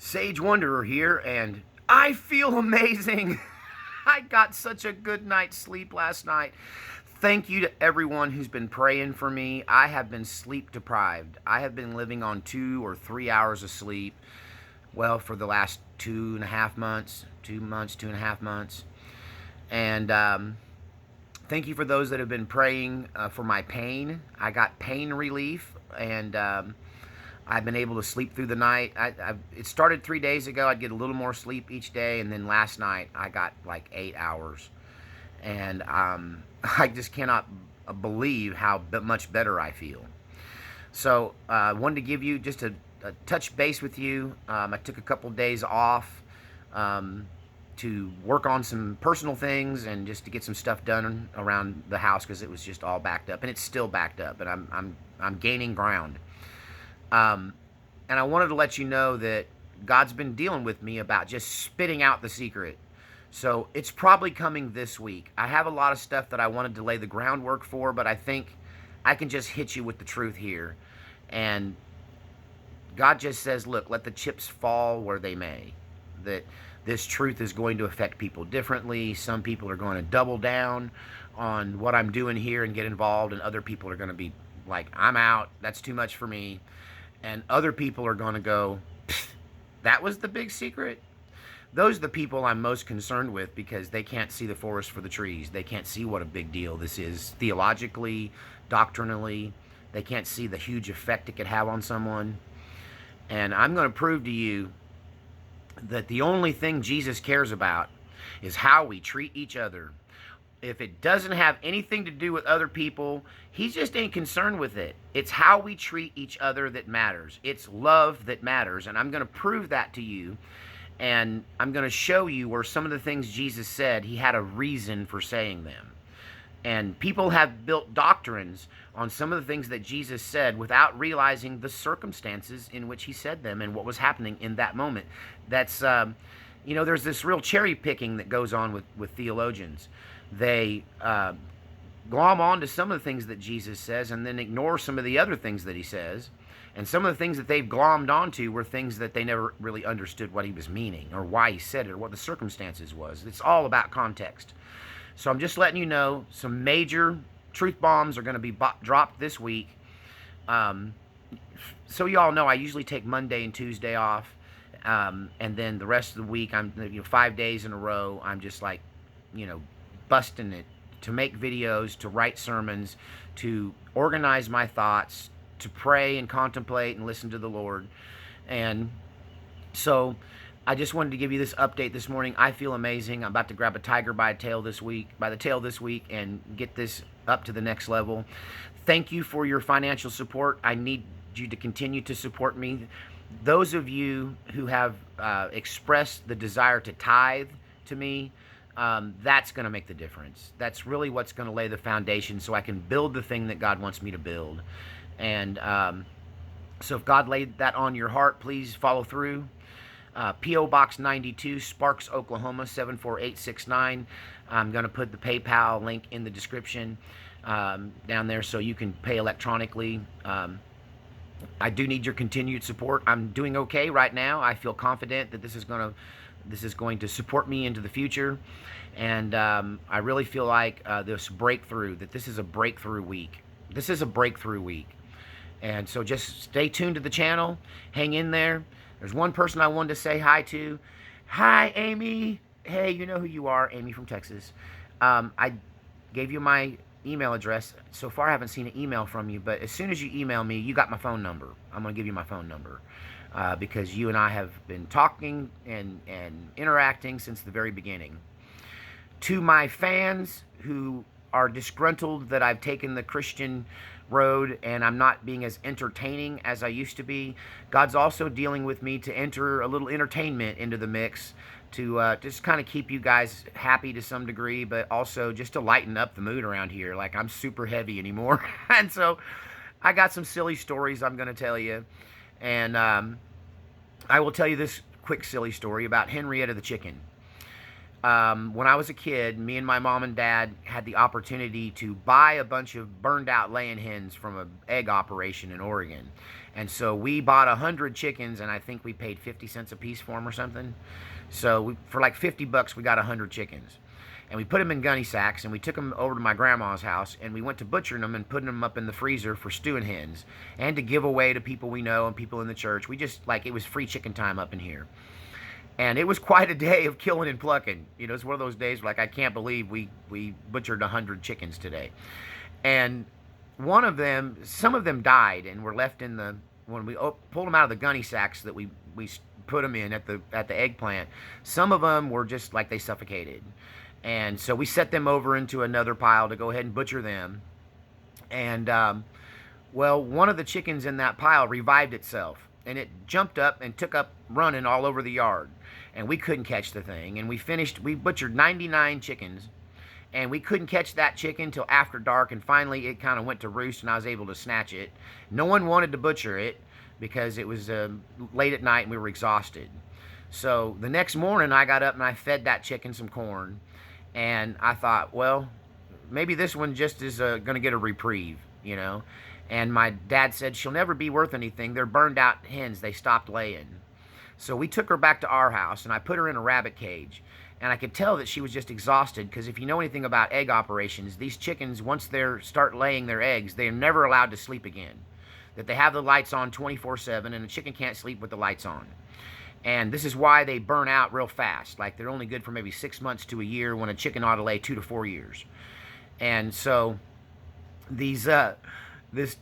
Sage Wanderer here, and I feel amazing. I got such a good night's sleep last night. Thank you to everyone who's been praying for me. I have been sleep deprived. I have been living on 2 or 3 hours of sleep, well, for the last 2.5 months, 2 months, 2.5 months. And thank you for those that have been praying for my pain. I got pain relief, and I've been able to sleep through the night. It started 3 days ago. I'd get a little more sleep each day, and then last night I got like 8 hours, and I just cannot believe how much better I feel. So I wanted to give you just a touch base with you. I took a couple days off to work on some personal things and just to get some stuff done around the house because it was just all backed up, and it's still backed up, and I'm gaining ground. And I wanted to let you know that God's been dealing with me about just spitting out the secret. So it's probably coming this week. I have a lot of stuff that I wanted to lay the groundwork for, but I think I can just hit you with the truth here. And God just says, look, let the chips fall where they may. That this truth is going to affect people differently. Some people are going to double down on what I'm doing here and get involved, and other people are going to be like, I'm out. That's too much for me. And other people are going to go, that was the big secret? Those are the people I'm most concerned with because they can't see the forest for the trees. They can't see what a big deal this is theologically, doctrinally. They can't see the huge effect it could have on someone. And I'm going to prove to you that the only thing Jesus cares about is how we treat each other. If it doesn't have anything to do with other people, he just ain't concerned with it. It's how we treat each other that matters. It's love that matters. And I'm going to prove that to you. And I'm going to show you where some of the things Jesus said, he had a reason for saying them. And people have built doctrines on some of the things that Jesus said without realizing the circumstances in which he said them and what was happening in that moment. That's, there's this real cherry picking that goes on with theologians. They glom on to some of the things that Jesus says and then ignore some of the other things that he says. And some of the things that they've glommed onto were things that they never really understood what he was meaning or why he said it or what the circumstances was. It's all about context. So I'm just letting you know some major truth bombs are going to be dropped this week. So you all know I usually take Monday and Tuesday off. And then the rest of the week, 5 days in a row, I'm just like, busting it to make videos, to write sermons, to organize my thoughts, to pray and contemplate and listen to the Lord. And so I just wanted to give you this update this morning. I feel amazing. I'm about to grab a tiger by the tail this week, and get this up to the next level. Thank you for your financial support. I need you to continue to support me. Those of you who have expressed the desire to tithe to me, that's going to make the difference. That's really what's going to lay the foundation so I can build the thing that God wants me to build. And so if God laid that on your heart, please follow through. P.O. Box 92, Sparks, Oklahoma, 74869. I'm going to put the PayPal link in the description down there so you can pay electronically. I do need your continued support. I'm doing okay right now. I feel confident that this is going to support me into the future. And I really feel like this is a breakthrough week. This is a breakthrough week. And so just stay tuned to the channel. Hang in there. There's one person I wanted to say hi to. Hi, Amy. Hey, you know who you are, Amy from Texas. I gave you my email address. So far, I haven't seen an email from you, but as soon as you email me, you got my phone number. I'm going to give you my phone number because you and I have been talking and interacting since the very beginning. To my fans who are disgruntled that I've taken the Christian road and I'm not being as entertaining as I used to be, God's also dealing with me to enter a little entertainment into the mix to just kind of keep you guys happy to some degree, but also just to lighten up the mood around here. Like, I'm super heavy anymore. And so I got some silly stories I'm going to tell you. And I will tell you this quick silly story about Henrietta the Chicken. when I was a kid, me and my mom and dad had the opportunity to buy a bunch of burned out laying hens from an egg operation in Oregon. And so we bought 100 chickens, and I think we paid 50 cents a piece for them or something. So for like 50 bucks, we got 100 chickens. And we put them in gunny sacks, and we took them over to my grandma's house, and we went to butchering them and putting them up in the freezer for stewing hens and to give away to people we know and people in the church. We just, like, it was free chicken time up in here. And it was quite a day of killing and plucking. You know, it's one of those days where, like, I can't believe we butchered 100 chickens today. And one of them, some of them died and were left in the, when we pulled them out of the gunny sacks that we put them in at the eggplant, some of them were just like they suffocated. And so we set them over into another pile to go ahead and butcher them. And, well, one of the chickens in that pile revived itself. And it jumped up and took up running all over the yard. And we couldn't catch the thing. And we butchered 99 chickens. And we couldn't catch that chicken till after dark. And finally it kind of went to roost and I was able to snatch it. No one wanted to butcher it because it was late at night and we were exhausted. So the next morning I got up and I fed that chicken some corn. And I thought, well, maybe this one just is going to get a reprieve, you know. And my dad said, she'll never be worth anything. They're burned out hens. They stopped laying. So we took her back to our house, and I put her in a rabbit cage. And I could tell that she was just exhausted, because if you know anything about egg operations, these chickens, once they start laying their eggs, they're never allowed to sleep again. That they have the lights on 24/7, and a chicken can't sleep with the lights on. And this is why they burn out real fast. Like, they're only good for maybe 6 months to a year, when a chicken ought to lay 2 to 4 years. And so this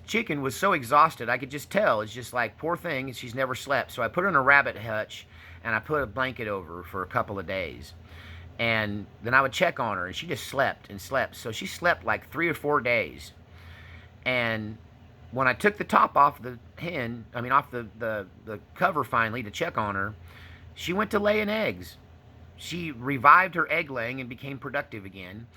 chicken was so exhausted, I could just tell. It's just like, poor thing, she's never slept. So I put her in a rabbit hutch, and I put a blanket over her for a couple of days. And then I would check on her, and she just slept and slept. So she slept like 3 or 4 days. And when I took the top off the hen, off the cover finally to check on her, she went to laying eggs. She revived her egg laying and became productive again.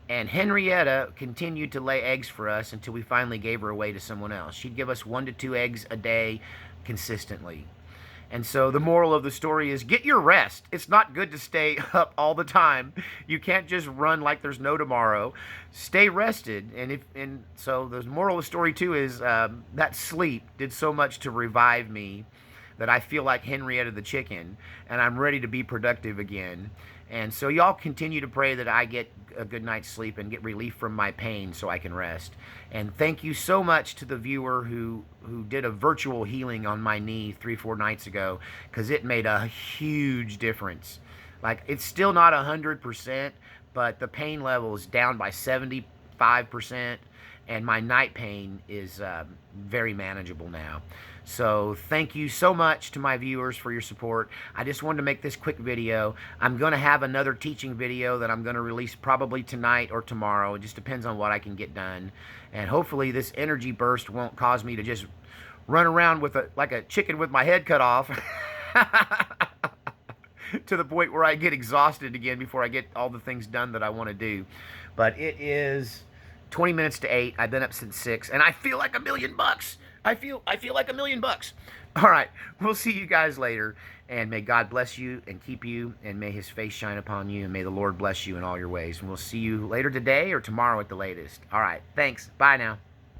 And Henrietta continued to lay eggs for us until we finally gave her away to someone else. She'd give us 1 to 2 eggs a day consistently. And so the moral of the story is, get your rest. It's not good to stay up all the time. You can't just run like there's no tomorrow. Stay rested. And so the moral of the story too is that sleep did so much to revive me that I feel like Henrietta the Chicken, and I'm ready to be productive again. And so y'all continue to pray that I get a good night's sleep and get relief from my pain so I can rest. And thank you so much to the viewer who did a virtual healing on my knee 3-4 nights ago, because it made a huge difference. Like, it's still not 100%, but the pain level is down by 75%, and my night pain is very manageable now. So thank you so much to my viewers for your support. I just wanted to make this quick video. I'm going to have another teaching video that I'm going to release probably tonight or tomorrow. It just depends on what I can get done. And hopefully this energy burst won't cause me to just run around with like a chicken with my head cut off to the point where I get exhausted again before I get all the things done that I want to do. But it is 20 minutes to 8. I've been up since 6, and I feel like $1,000,000. I feel like $1,000,000. All right, we'll see you guys later, and may God bless you and keep you, and may his face shine upon you, and may the Lord bless you in all your ways. And we'll see you later today or tomorrow at the latest. All right, thanks. Bye now.